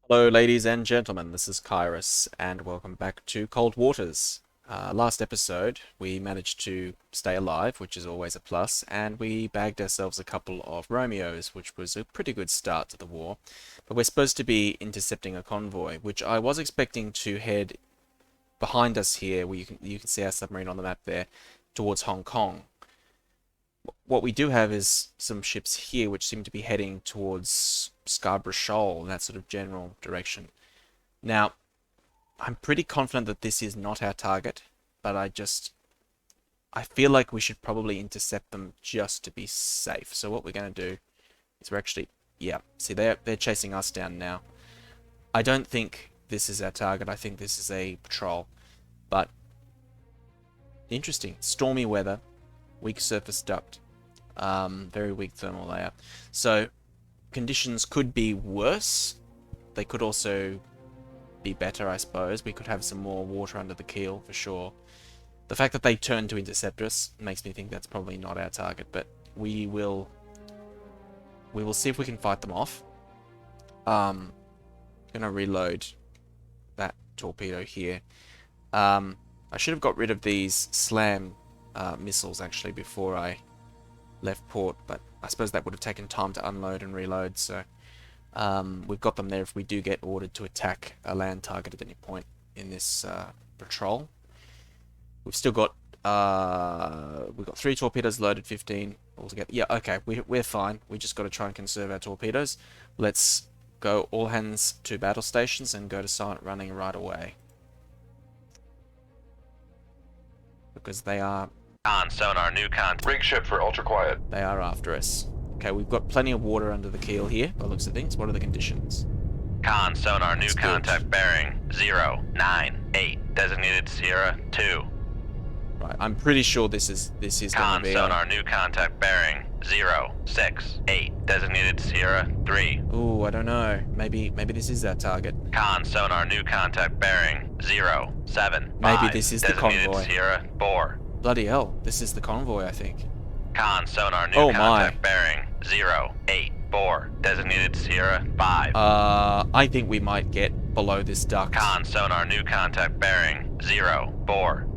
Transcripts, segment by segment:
Hello, ladies and gentlemen, this is Kairos, and welcome back to Cold Waters. Last episode, we managed to stay alive, which is always a plus, and we bagged ourselves a couple of Romeos, which was a pretty good start to the war. But we're supposed to be intercepting a convoy, which I was expecting to head behind us here, where you can see our submarine on the map there, towards Hong Kong. What we do have is some ships here which seem to be heading towards Scarborough Shoal, that sort of general direction. Now, I'm pretty confident that this is not our target, but I feel like we should probably intercept them just to be safe. So what we're going to do is yeah, see they're chasing us down now. I don't think this is our target. I think this is a patrol, but interesting. Stormy weather. Weak surface duct, very weak thermal layer. So conditions could be worse. They could also be better, I suppose. We could have some more water under the keel for sure. The fact that they turned to intercept us makes me think that's probably not our target, but we will see if we can fight them off. Gonna reload that torpedo here. I should have got rid of these slam missiles actually before I left port, but I suppose that would have taken time to unload and reload, so we've got them there if we do get ordered to attack a land target at any point in this patrol. We've still got we've got 3 torpedoes loaded, 15 altogether. Yeah, okay, we're fine. We just got to try and conserve our torpedoes. Let's go all hands to battle stations and go to silent running right away, because they are On sonar, new contact. Rig ship for ultra quiet. They are after us. Okay, we've got plenty of water under the keel here, by the looks of things. What are the conditions? Con sonar, new That's good. contact bearing 098. Designated Sierra 2. Right, I'm pretty sure this is going Con to be. sonar, new contact bearing 068. Designated Sierra 3. Ooh, I don't know. Maybe this is our target. Con sonar, new contact bearing 075. Maybe this is the Designated convoy. Sierra 4. Bloody hell, this is the convoy, I think. Con sonar, new Oh my. contact bearing 084. Designated Sierra 5. I think we might get below this duct. Con sonar, new contact bearing 040.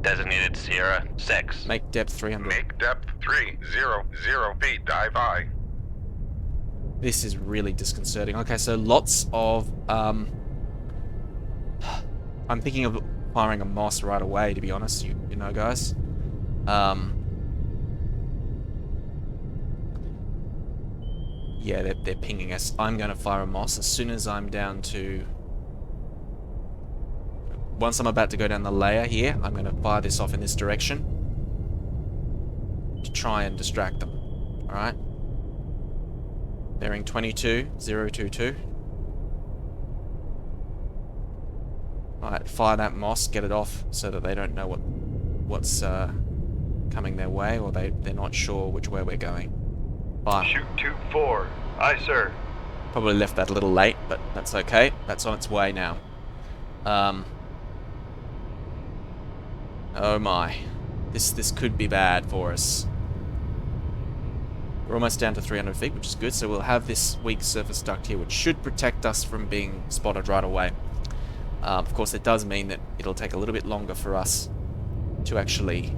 Designated Sierra 6. Make depth 300. Make depth 300 feet. Dive high. This is really disconcerting. Okay, so lots of I'm thinking of firing a Moss right away, to be honest, you know, guys. Yeah, they're pinging us. I'm going to fire a Moss as soon as I'm down to... Once I'm about to go down the layer here, I'm going to fire this off in this direction to try and distract them. Alright? Bearing 22022. Alright, fire that Moss, get it off so that they don't know what's coming their way, or they're not sure which way we're going. Fire. Shoot 24. Aye, sir. Probably left that a little late, but that's okay. That's on its way now. Oh my. This could be bad for us. We're almost down to 300 feet, which is good, so we'll have this weak surface duct here, which should protect us from being spotted right away. Of course, it does mean that it'll take a little bit longer for us to actually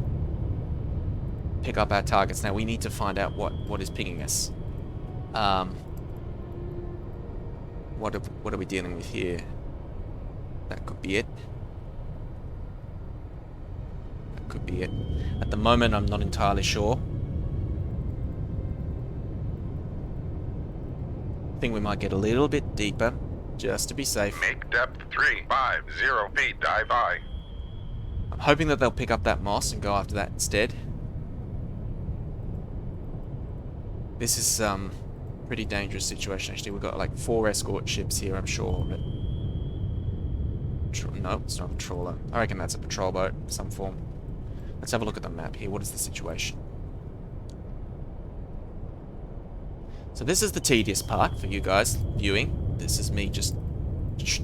pick up our targets. Now, we need to find out what is pinging us. What are we dealing with here? That could be it. That could be it. At the moment, I'm not entirely sure. I think we might get a little bit deeper, just to be safe. Make depth 350 feet. Dive high. I'm hoping that they'll pick up that Moss and go after that instead. This is pretty dangerous situation actually. We've got like 4 escort ships here, I'm sure. But no, it's not a trawler. I reckon that's a patrol boat of some form. Let's have a look at the map here. What is the situation? So this is the tedious part for you guys viewing. This is me just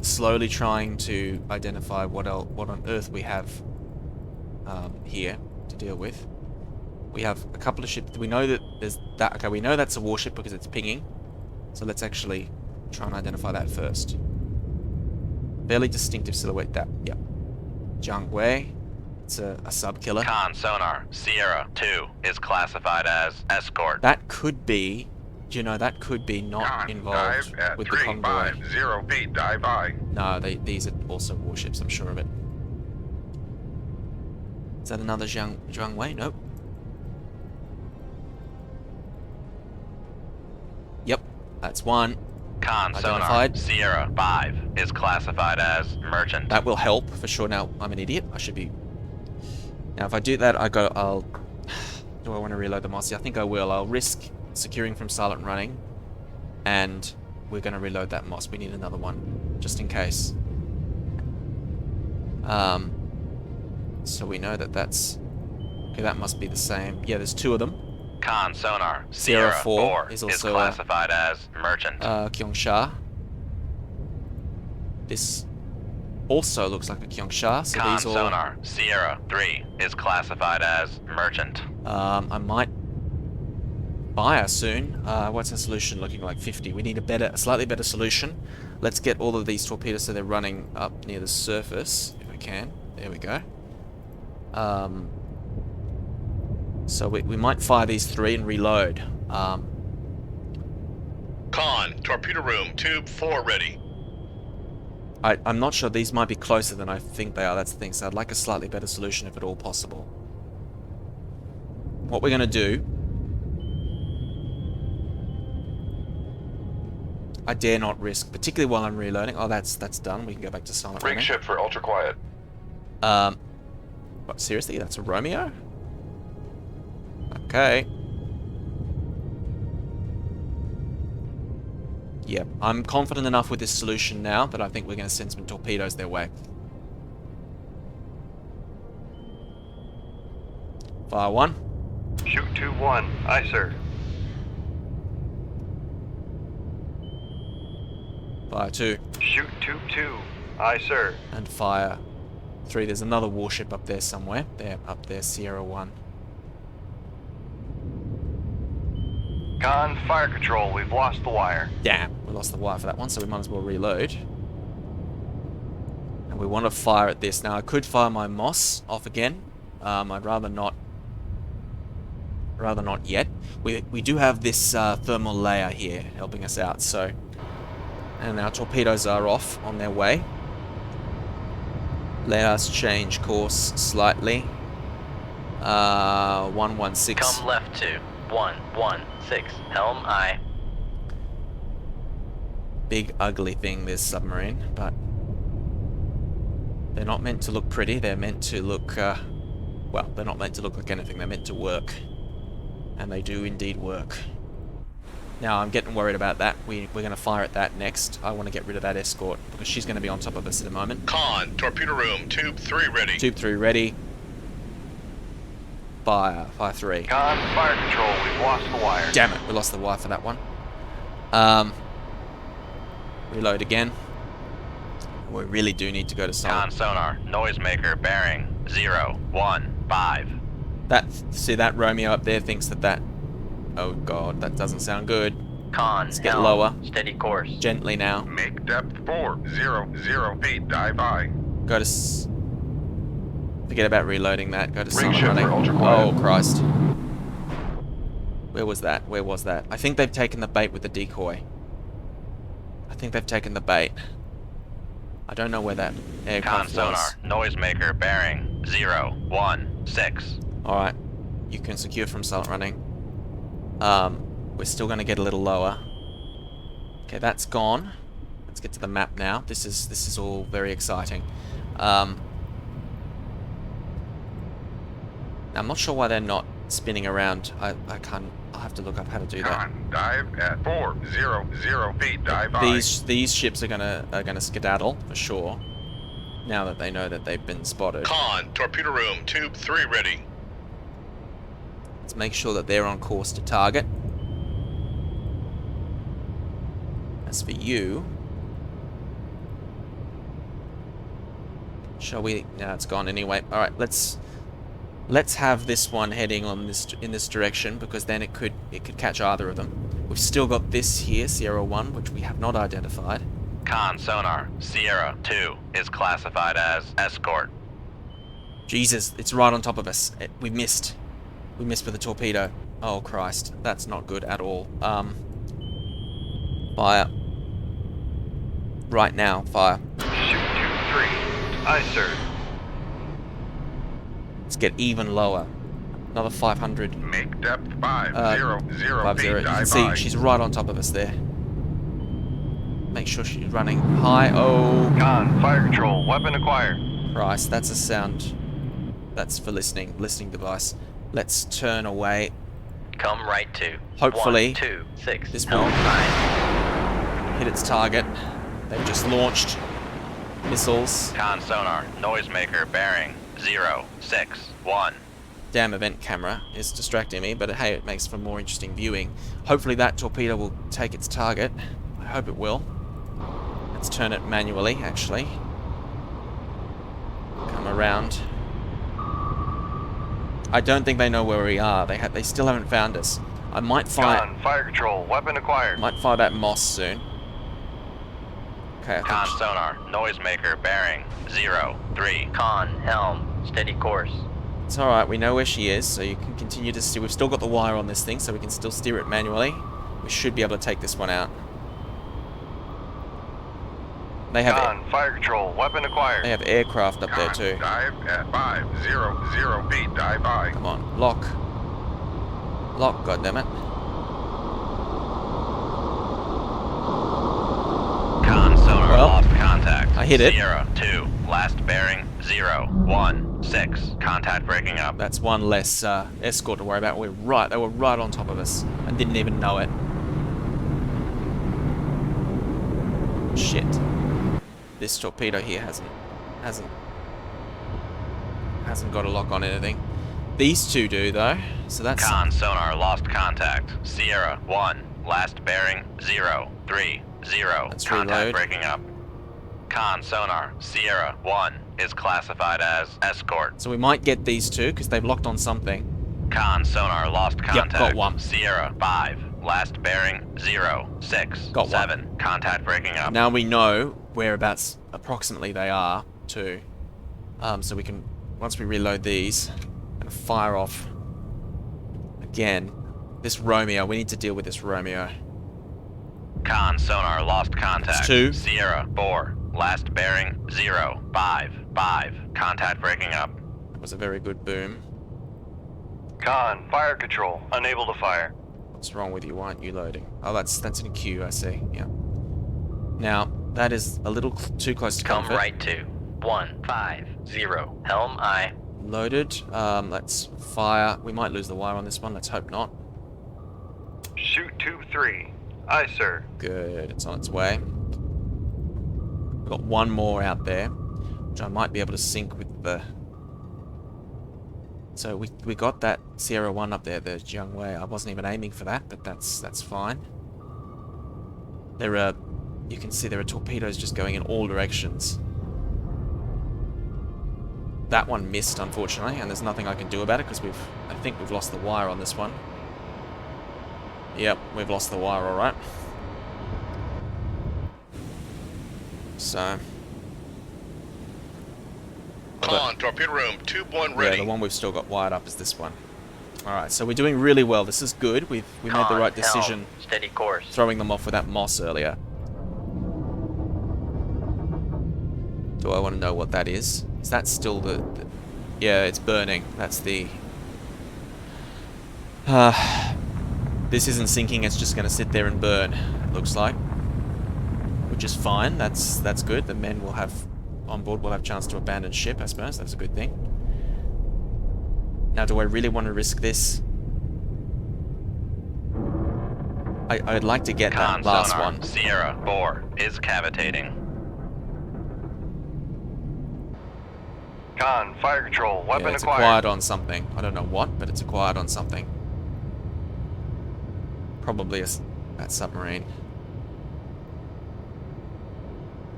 slowly trying to identify what on earth we have here to deal with. We have a couple of ships. We know that there's that. Okay, we know that's a warship because it's pinging. So let's actually Try and identify that first. Fairly distinctive silhouette, that. Yep. Jiangwei. It's a sub-killer. Con sonar, Sierra 2 is classified as escort. That could be, you know, that could be not Con, involved dive at with the convoy. 350 feet, dive I. No, these are also warships, I'm sure of it. Is that another Jiangwei? Nope. Yep, that's one. Con sonar, Identified. Sierra 5 is classified as merchant. That will help for sure. Now I'm an idiot. I should be. Now if I do that, I'll. Do I want to reload the Mossy? I think I will. I'll risk securing from silent running, and we're going to reload that Moss. We need another one just in case. So we know that that's. Okay, that must be the same. Yeah, there's two of them. Con sonar, Sierra Sierra 4 4 is is also classified as merchant. Kyongsha. This also looks like a Kyongsha, so Con these all... sonar, Sierra 3 is classified as merchant. I might fire soon. What's our solution looking like? 50. We need a slightly better solution. Let's get all of these torpedoes so they're running up near the surface, if we can. There we go. So we might fire these three and reload. Con, torpedo room, tube 4 ready. I'm not sure. These might be closer than I think they are. That's the thing. So I'd like a slightly better solution if at all possible. What we're going to do... I dare not risk, particularly while I'm reloading. Oh, that's done. We can go back to silent Rig running. ship for ultra quiet. What, seriously? That's a Romeo? Okay. Yep, I'm confident enough with this solution now that I think we're going to send some torpedoes their way. Fire one. Shoot 2-1. Aye, sir. Fire two. Shoot 2-2. Aye, sir. And fire three. There's another warship up there somewhere. There, up there, Sierra 1. Con, fire control. We've lost the wire. Damn, we lost the wire for that one, so we might as well reload. And we want to fire at this. Now, I could fire my Moss off again. I'd rather not. Rather not yet. We do have this thermal layer here helping us out, so... And our torpedoes are off on their way. Let us change course slightly. 116. Come left to 116, helm aye. Big ugly thing, this submarine, but they're not meant to look pretty. They're meant to look, well, they're not meant to look like anything. They're meant to work, and they do indeed work. Now I'm getting worried about that. We're going to fire at that next. I want to get rid of that escort because she's going to be on top of us in a moment. Con, torpedo room, tube 3 ready. Tube 3 ready. Fire 3. Con, fire control. We've lost the wire. Damn it, we lost the wire for that one. Reload again. We really do need to go to Con silent. sonar, noisemaker bearing 015. See that Romeo up there thinks that. Oh god, that doesn't sound good. Con, Let's get helm, lower. steady course. Gently now. Make depth 400 feet. Dive I. Go to... Forget about reloading that. Go to Rig silent ship running. for ultra quiet. Oh Christ. Where was that? Where was that? I think they've taken the bait with the decoy. I think they've taken the bait. I don't know where that Con aircraft sonar, was. noisemaker bearing 016. Alright. You can secure from silent running. We're still going to get a little lower. Okay, that's gone. Let's get to the map now. This is all very exciting. I'm not sure why they're not spinning around. I can't. I'll have to look up how to do that. Con, dive at 400 feet. Dive I. These ships are gonna skedaddle for sure. Now that they know that they've been spotted. Con, torpedo room, tube 3 ready. Let's make sure that they're on course to target. As for you, shall we? No, it's gone anyway. All right, let's have this one heading on in this direction because then it could catch either of them. We've still got this here, Sierra 1, which we have not identified. Con sonar, Sierra 2 is classified as escort. Jesus, it's right on top of us. We missed. We missed with the torpedo. Oh, Christ. That's not good at all. Fire. Right now, fire. Shoot 2-3. Aye, sir. Let's get even lower. Another 500. Make depth 500 50. feet. You can Dive see by. she's right on top of us there. Make sure she's running high. Oh, Con, fire control, weapon acquired. Christ. That's a sound. That's for listening device. Let's turn away. Come right to. Hopefully, 126. this will hit its target. They've just launched missiles. Con sonar, noisemaker bearing 061. Damn event camera is distracting me, but hey, it makes for more interesting viewing. Hopefully that torpedo will take its target. I hope it will. Let's turn it manually, actually. Come around. I don't think they know where we are. They still haven't found us. I might fire. Con, fire control, weapon acquired. Might fire that Moss soon. Okay. I Con think sonar, noisemaker bearing 03. Con, helm, steady course. it's all right. We know where she is, so you can continue to steer. We've still got the wire on this thing, so we can still steer it manually. We should be able to take this one out. They have Con, fire control, weapon acquired. aircraft up there Con, too. dive at 500 feet. Dive by. Come on, lock. Lock, goddammit. Con sonar, Well, lost contact. I hit it. Sierra 2, last bearing 016. Contact breaking up. That's one less escort to worry about. They were right on top of us and didn't even know it. Shit. This torpedo here hasn't got a lock on anything. These two do though, so that's Con sonar, lost contact. Sierra 1, last bearing 030. Let's Contact reload. breaking up. Con sonar, Sierra 1 is classified as escort. so we might get these two because they've locked on something. Con sonar, lost contact. got one. Sierra 5, last bearing 067. Got one. Contact breaking up. Now we know whereabouts approximately they are too. So we can, once we reload these, and fire off again. This Romeo, we need to deal with this Romeo. Con sonar, lost contact. That's two. Sierra 4, last bearing 055. Contact breaking up. That was a very good boom. Con, fire control, unable to fire. What's wrong with you? Why aren't you loading? Oh, that's in queue, I see. Yeah. Now, that is a little too close to Come comfort. right to 150. Helm I. Loaded. Let's fire. We might lose the wire on this one. Let's hope not. Shoot 2-3. Aye, sir. Good. It's on its way. We've got one more out there, which I might be able to sync with the... So we got that Sierra 1 up there, the Jiang Wei. I wasn't even aiming for that, but that's fine. There are... You can see there are torpedoes just going in all directions. That one missed, unfortunately, and there's nothing I can do about it because I think we've lost the wire on this one. Yep, we've lost the wire, alright. So... Con, torpedo room, tube 1 yeah, ready. the one we've still got wired up is this one. Alright, so we're doing really well. This is good. We made the right decision Steady course. throwing them off with that Moss earlier. Do I want to know what that is? Is that still the... Yeah, it's burning. That's the... This isn't sinking, it's just going to sit there and burn, it looks like. Which is fine, that's good. The men will have... On board will have a chance to abandon ship, I suppose. That's a good thing. Now, do I really want to risk this? I'd like to get Con that last sonar, one. Sierra 4 is cavitating. Con, fire control, weapon Yeah, it's acquired. acquired on something. I don't know what, but it's acquired on something. Probably that submarine.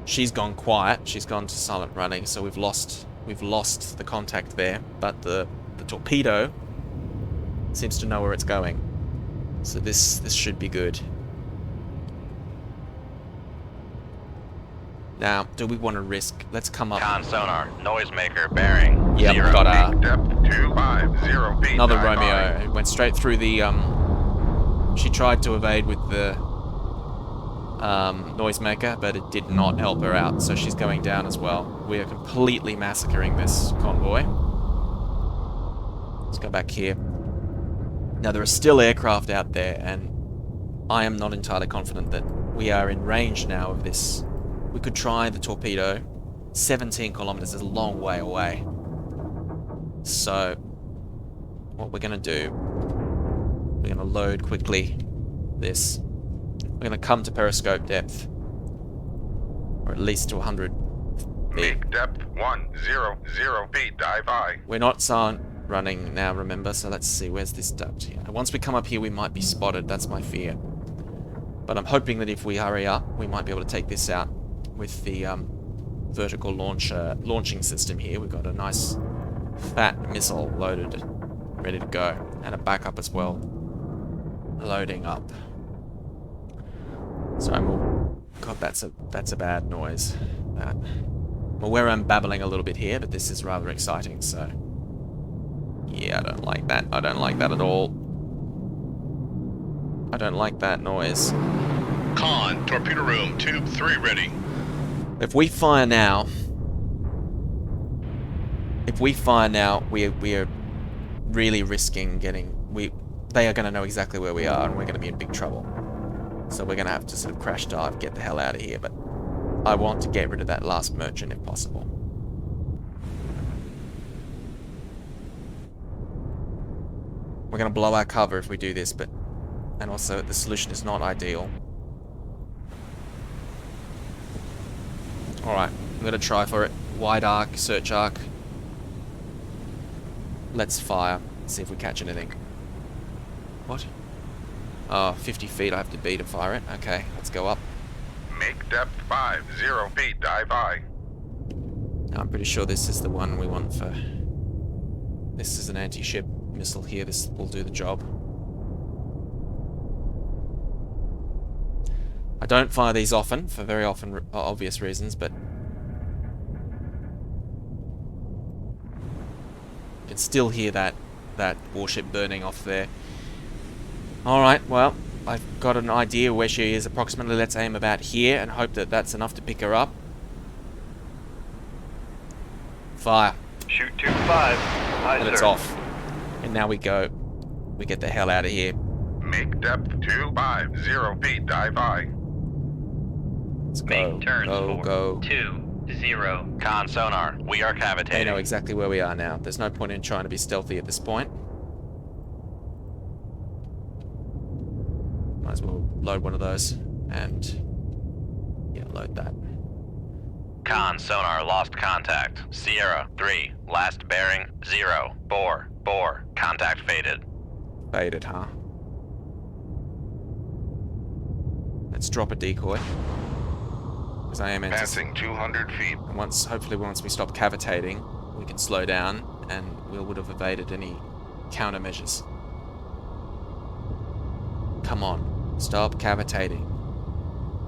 She's gone quiet. She's gone to silent running, so we've lost the contact there. But the torpedo seems to know where it's going. So this should be good. Now, do we want to risk? Let's come up. Con sonar, noisemaker bearing Yep, 0. got a Depth 250 feet. another dive Romeo. by. It went straight through the She tried to evade with the noisemaker, but it did not help her out, so she's going down as well. We are completely massacring this convoy. Let's go back here. Now, there are still aircraft out there, and I am not entirely confident that we are in range now of this. We could try the torpedo. 17 kilometers is a long way away. So, what we're going to do, we're going to load quickly this. We're going to come to periscope depth, or at least to 100 feet. Make depth 100 feet. Dive by. We're not silent running now, remember, so let's see, where's this duct here? Once we come up here, we might be spotted, that's my fear. But I'm hoping that if we hurry up, we might be able to take this out with the vertical launching system here. We've got a nice fat missile loaded, ready to go, and a backup as well, loading up. Sorry, God, that's a bad noise. I'm aware I'm babbling a little bit here, but this is rather exciting, so yeah, I don't like that. I don't like that at all. I don't like that noise. Con, torpedo room, tube 3 ready. If we fire now, we are really risking getting. They are going to know exactly where we are, and we're going to be in big trouble. So we're going to have to sort of crash dive, get the hell out of here. But I want to get rid of that last merchant if possible. We're going to blow our cover if we do this, and also the solution is not ideal. Alright, I'm going to try for it. Wide arc, search arc. Let's fire. See if we catch anything. What? Oh, 50 feet I have to be to fire it. Okay, let's go up. Make depth 50 feet. Dive by. I'm pretty sure this is the one we want for... This is an anti-ship missile here. This will do the job. I don't fire these often, for very obvious reasons, but... You can still hear that warship burning off there. Alright, well, I've got an idea where she is approximately. Let's aim about here and hope that that's enough to pick her up. Fire. Shoot 2-5. Aye, And sir. it's off. And now we go. We get the hell out of here. Make depth 250 feet. Dive by. Let's go. Make turns Go, for go. 20. Con sonar, we are They cavitating. know exactly where we are now. There's no point in trying to be stealthy at this point. Might as well load one of those and yeah, load that. Con sonar, lost contact. Sierra 3, last bearing 0. Bore. Contact faded. Faded, huh? Let's drop a decoy. Because I am Passing 200 feet. hopefully once we stop cavitating, we can slow down and we would have evaded any countermeasures. Come on, stop cavitating.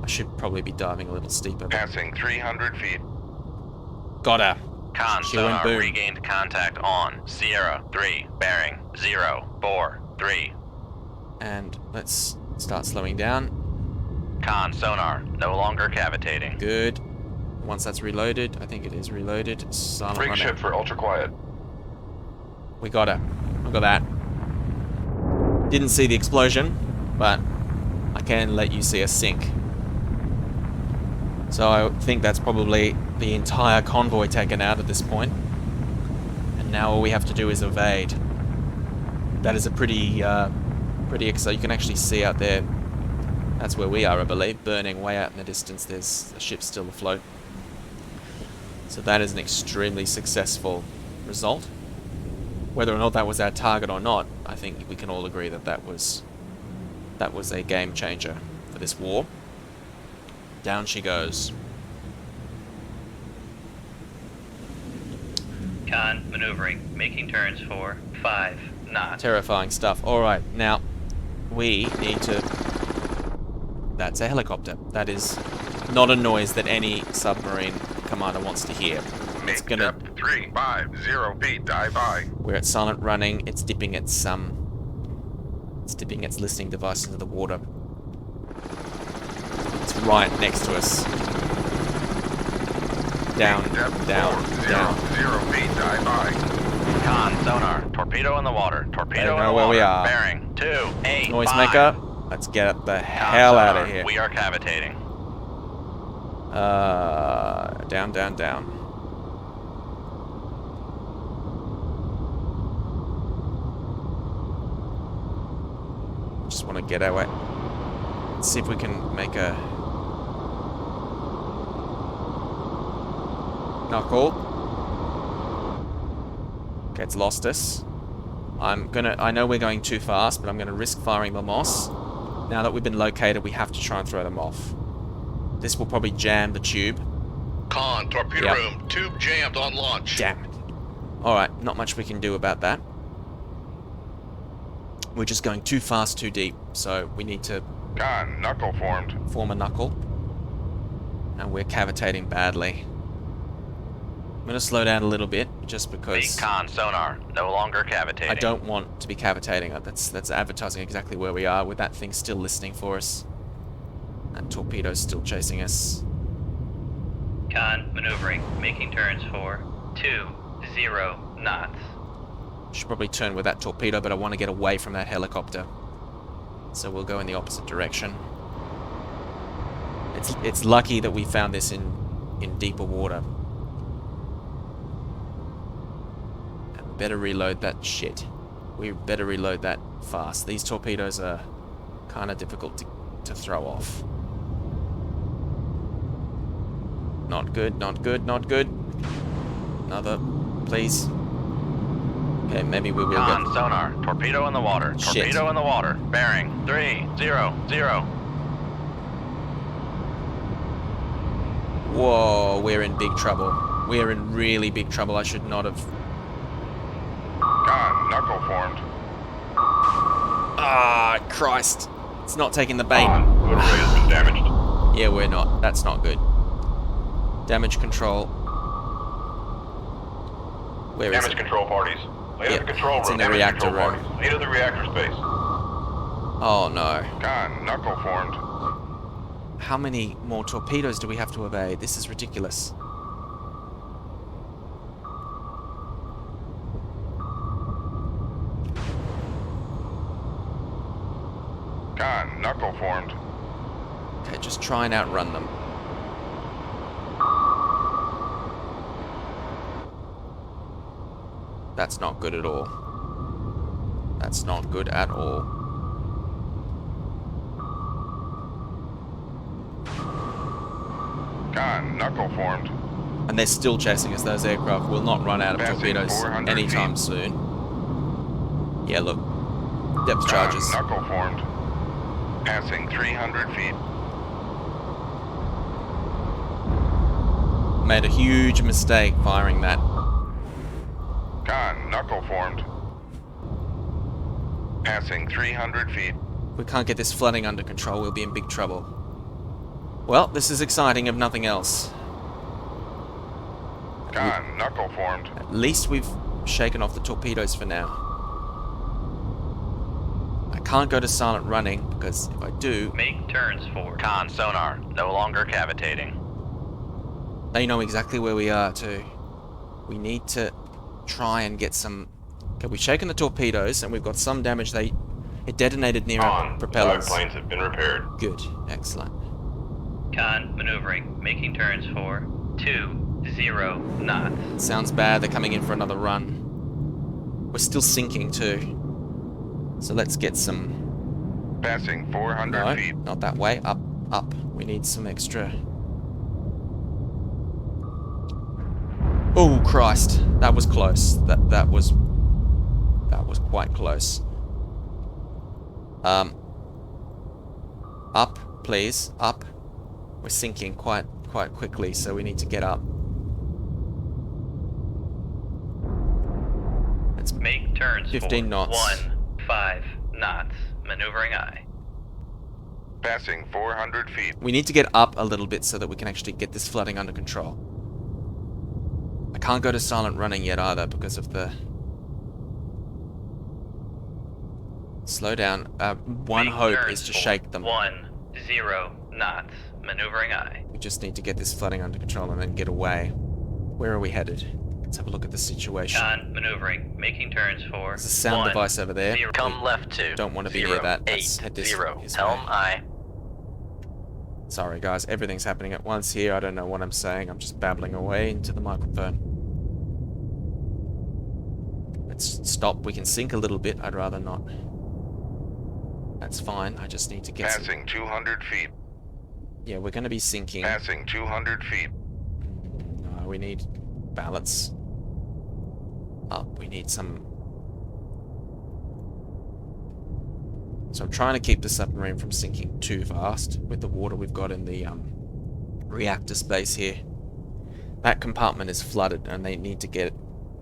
I should probably be diving a little steeper. But Passing 300 feet. got her. Con She went sonar, boom. regained contact on Sierra 3, bearing 0. Bore 3. And let's start slowing down. Con sonar, no longer cavitating. Good. Once that's reloaded, I think it is reloaded. Silent Rig run ship out. for ultra quiet. We got her. Look at that. Didn't see the explosion, but I can let you see a sink. So I think that's probably the entire convoy taken out at this point. And now all we have to do is evade. That is a pretty exciting. You can actually see out there. That's where we are, I believe, burning way out in the distance. There's a ship still afloat. So that is an extremely successful result. Whether or not that was our target or not, I think we can all agree that that was a game changer for this war. Down she goes. Con, maneuvering. Making turns for 5 knots. Terrifying stuff. Alright, now, we need to... That's a helicopter. That is not a noise that any submarine commander wants to hear. It's Make gonna... depth 350 feet. Dive by. We're at silent running. It's dipping its listening device into the water. It's right next to us. Down, Make depth down, down. 400 feet. Dive by. Con, sonar, torpedo in the water. Torpedo know in the where water. we are. Bearing 285. Noisemaker, let's get the hell out of here. We are cavitating. Down, down, down. Just want to get our way. Let's see if we can make a knuckle. Okay, it's lost us. I know we're going too fast, but I'm gonna risk firing the moss. Now that we've been located, we have to try and throw them off. This will probably jam the tube. Con, torpedo Yep. room, tube jammed on launch. Damn it. Alright, not much we can do about that. We're just going too fast, too deep, so we need to Con, knuckle formed. form a knuckle. And we're cavitating badly. I'm going to slow down a little bit, just Make because con, sonar, no longer cavitating. I don't want to be cavitating. That's advertising exactly where we are, with that thing still listening for us. And torpedoes still chasing us. Con, maneuvering, making turns for 20 knots. Should probably turn with that torpedo, but I want to get away from that helicopter. So we'll go in the opposite direction. It's lucky that we found this in deeper water. And we better reload that shit. We better reload that fast. These torpedoes are kind of difficult to throw off. Not good, not good, not good. Another, please. Okay, maybe we will Con, get... sonar, torpedo in the water. Shit. Torpedo in the water. Bearing 300. Whoa, we're in big trouble. We're in really big trouble. I should not have... Con, knuckle formed. Ah, Christ. It's not taking the bait. Motorway has been damaged. Yeah, we're not. That's not good. Damage control. Where is Damage it? control parties. Later Yep, the control it's room. in the Damage reactor control room. parties. Later the reactor space. Oh, no. Con, knuckle formed. How many more torpedoes do we have to obey? This is ridiculous. Con, knuckle formed. Okay, just try and outrun them. That's not good at all. That's not good at all. Con, knuckle formed. And they're still chasing us. Those aircraft will not run out of Passing torpedoes 400 anytime feet. soon. Yeah, look. Depth Con, charges. knuckle formed. Passing 300 feet. Made a huge mistake firing that. Con, knuckle formed. Passing 300 feet. If we can't get this flooding under control, we'll be in big trouble. Well, this is exciting if nothing else. Con, knuckle formed. At least we've shaken off the torpedoes for now. I can't go to silent running, because if I do, Make turns for Con, sonar, no longer cavitating. they know exactly where we are too. We need to try and get some... Okay, we've shaken the torpedoes, and we've got some damage. It detonated near our On. propellers. Dive planes have been repaired. Good, excellent. Con, maneuvering, making turns for 20 knots. Sounds bad, they're coming in for another run. We're still sinking too. So let's get some... Passing 400 No, feet. not that way. Up, up. We need some extra... Oh, Christ. That was close. That was quite close. Up, please. Up. We're sinking quite quickly, so we need to get up. Make turns 15 for knots. 15 knots. maneuvering aye. Passing 400 feet. We need to get up a little bit so that we can actually get this flooding under control. I can't go to silent running yet either because of the... Slow down. One Make hope turns is to for shake them. 10 knots, maneuvering aye. We just need to get this flooding under control and then get away. Where are we headed? Let's have a look at the situation. Con, maneuvering, making turns for There's a sound 1, device over there. 0. Come left to Don't want to be near that. Let's head this 0. way. Helm aye. Sorry guys, everything's happening at once here. I don't know what I'm saying. I'm just babbling away into the microphone. Let's stop. We can sink a little bit. I'd rather not. That's fine. I just need to get Passing 200 feet. Yeah, we're going to be sinking. Passing 200 feet. No, we need balance. Up. We need some... So I'm trying to keep the submarine from sinking too fast with the water we've got in the reactor space here. That compartment is flooded and they need to get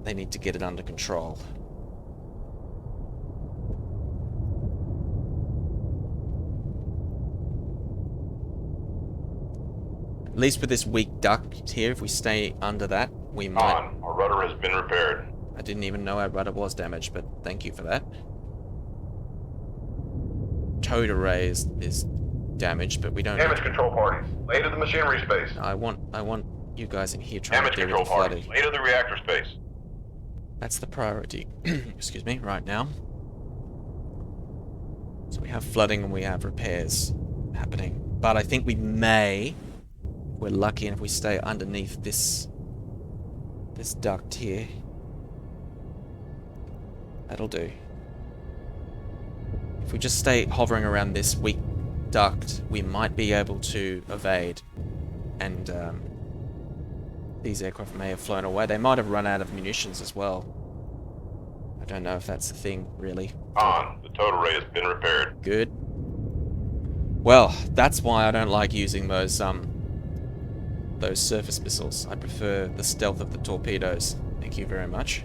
it under control. At least with this weak duct here, if we stay under that, we might... On. Our rudder has been repaired. I didn't even know our rudder was damaged, but thank you for that. Towed array is damaged, but we don't... Damage control parties. Lay to the machinery space. I want you guys in here trying Damage to deal control with the parties. flooding. Lay to the reactor space. That's the priority. Excuse me, right now. So we have flooding and we have repairs happening. But I think we may... We're lucky, and if we stay underneath this duct here, that'll do. If we just stay hovering around this weak duct, we might be able to evade. And these aircraft may have flown away. They might have run out of munitions as well. I don't know if that's the thing, really. On. The towed array has been repaired. Good. Well, that's why I don't like using those surface missiles. I prefer the stealth of the torpedoes. Thank you very much.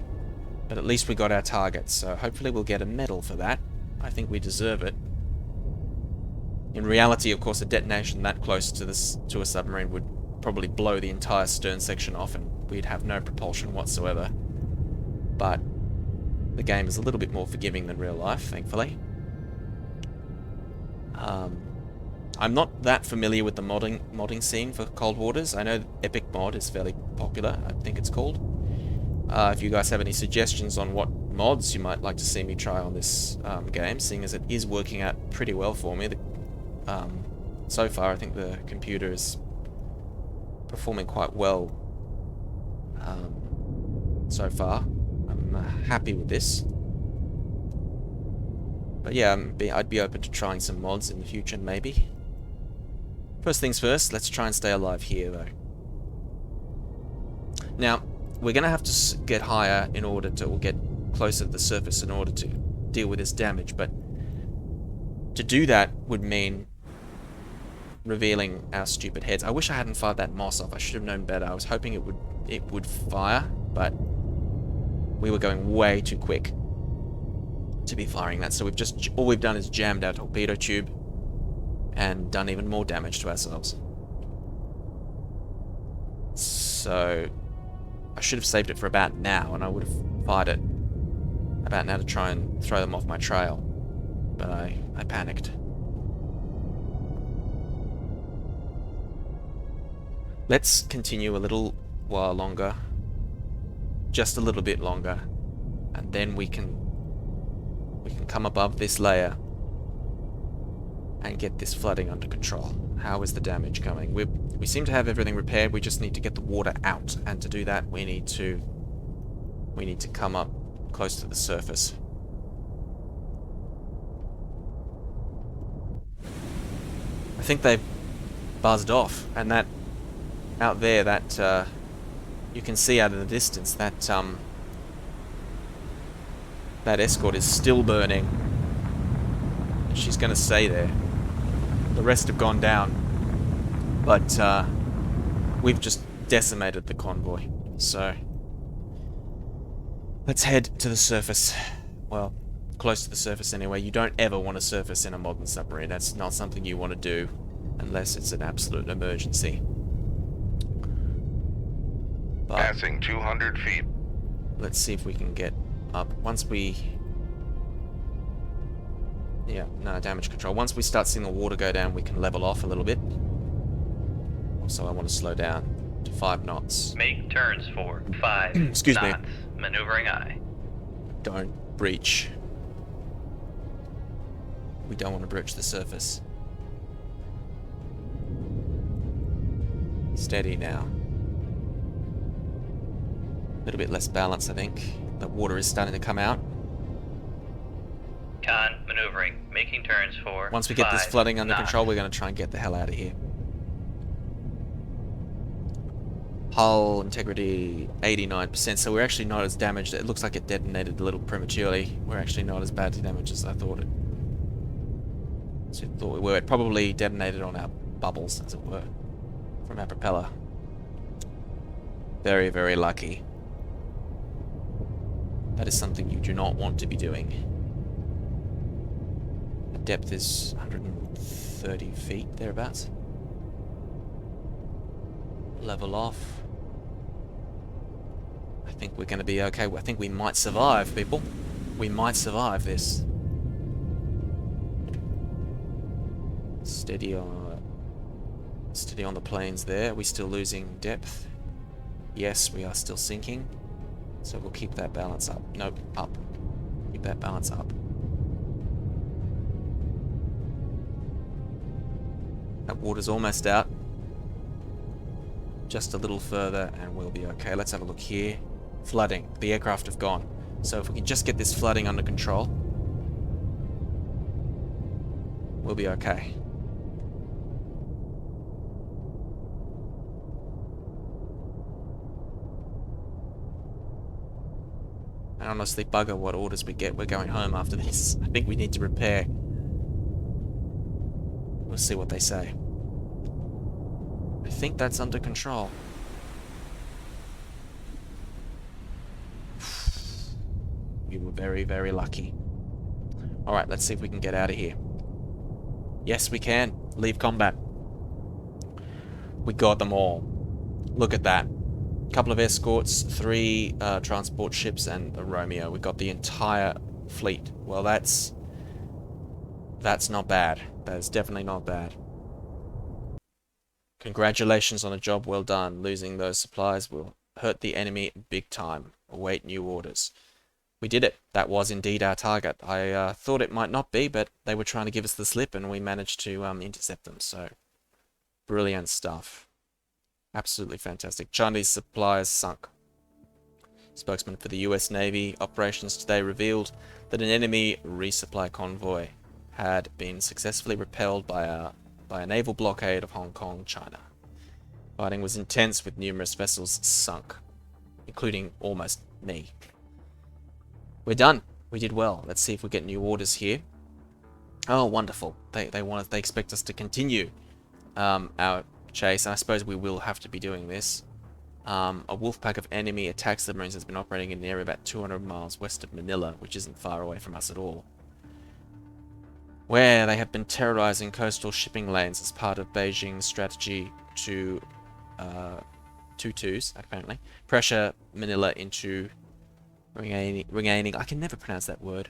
But at least we got our target, so hopefully we'll get a medal for that. I think we deserve it. In reality, of course, a detonation that close to a submarine would probably blow the entire stern section off and we'd have no propulsion whatsoever. But the game is a little bit more forgiving than real life, thankfully. I'm not that familiar with the modding scene for Cold Waters. I know Epic Mod is fairly popular, I think it's called. If you guys have any suggestions on what mods you might like to see me try on this game, seeing as it is working out pretty well for me. So far, I think the computer is performing quite well so far. I'm happy with this. But yeah, I'd be open to trying some mods in the future, maybe. First things first, let's try and stay alive here, though. Now, we're going to have to get higher in order to, or get closer to the surface in order to deal with this damage, but to do that would mean revealing our stupid heads. I wish I hadn't fired that moss off. I should have known better. I was hoping it would fire, but we were going way too quick to be firing that. So all we've done is jammed our torpedo tube and done even more damage to ourselves. So I should have saved it for about now, and I would have fired it about now to try and throw them off my trail. But I panicked. Let's continue a little while longer. Just a little bit longer. And then we can come above this layer and get this flooding under control. How is the damage coming? We seem to have everything repaired. We just need to get the water out, and to do that we need to come up close to the surface. I think they've buzzed off, and that out there, that you can see out in the distance, that that escort is still burning. She's going to stay there. The rest have gone down, but we've just decimated the convoy. So let's head to the surface. Well, close to the surface anyway. You don't ever want to surface in a modern submarine. That's not something you want to do unless it's an absolute emergency. But Passing 200 feet. let's see if we can get up. Once we... Yeah, no, damage control. Once we start seeing the water go down, we can level off a little bit. Also, I want to slow down to 5 knots. Make turns for 5 Excuse me. knots. Maneuvering aye. Don't breach. We don't want to breach the surface. Steady now. A little bit less balance, I think. The water is starting to come out. Con, maneuvering. Making turns for Once we get this 5 flooding under knots. control, we're going to try and get the hell out of here. Hull integrity 89%, so we're actually not as damaged. It looks like it detonated a little prematurely. We're actually not as badly damaged as I thought it. So I thought we were. It probably detonated on our bubbles, as it were, from our propeller. Very, very lucky. That is something you do not want to be doing. The depth is 130 feet, thereabouts. Level off. I think we're going to be okay. I think we might survive, people. We might survive this. Steady on the planes there. Are we still losing depth? Yes, we are still sinking. So we'll keep that balance up. Nope, up. Keep that balance up. That water's almost out. Just a little further and we'll be okay. Let's have a look here. Flooding. The aircraft have gone. So if we can just get this flooding under control, we'll be okay. I honestly bugger what orders we get. We're going home after this. I think we need to repair. We'll see what they say. I think that's under control. We were very, very lucky. Alright, let's see if we can get out of here. Yes, we can. Leave combat. We got them all. Look at that. Couple of escorts, 3 transport ships, and a Romeo. We got the entire fleet. Well, that's not bad. That is definitely not bad. Congratulations on a job well done. Losing those supplies will hurt the enemy big time. Await new orders. We did it. That was indeed our target. I thought it might not be, but they were trying to give us the slip, and we managed to intercept them. So, brilliant stuff. Absolutely fantastic. Chinese supplies sunk. Spokesman for the US Navy operations today revealed that an enemy resupply convoy had been successfully repelled by a naval blockade of Hong Kong, China. Fighting was intense with numerous vessels sunk, including almost me. We're done. We did well. Let's see if we get new orders here. Oh, wonderful. They expect us to continue our chase. I suppose we will have to be doing this. A wolf pack of enemy attack submarines has been operating in an area about 200 miles west of Manila, which isn't far away from us at all, where they have been terrorizing coastal shipping lanes as part of Beijing's strategy to apparently pressure Manila into reneging. I can never pronounce that word.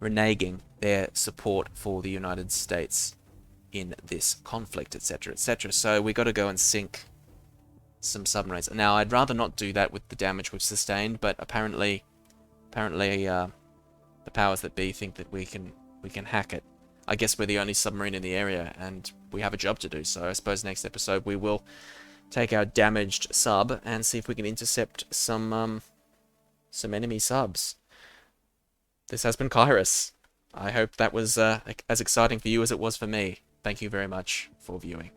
Reneging their support for the United States in this conflict, etc., etc. So we got to go and sink some submarines. Now, I'd rather not do that with the damage we've sustained, but apparently, the powers that be think that we can hack it. I guess we're the only submarine in the area, and we have a job to do. So I suppose next episode we will take our damaged sub and see if we can intercept some enemy subs. This has been Kairos. I hope that was as exciting for you as it was for me. Thank you very much for viewing.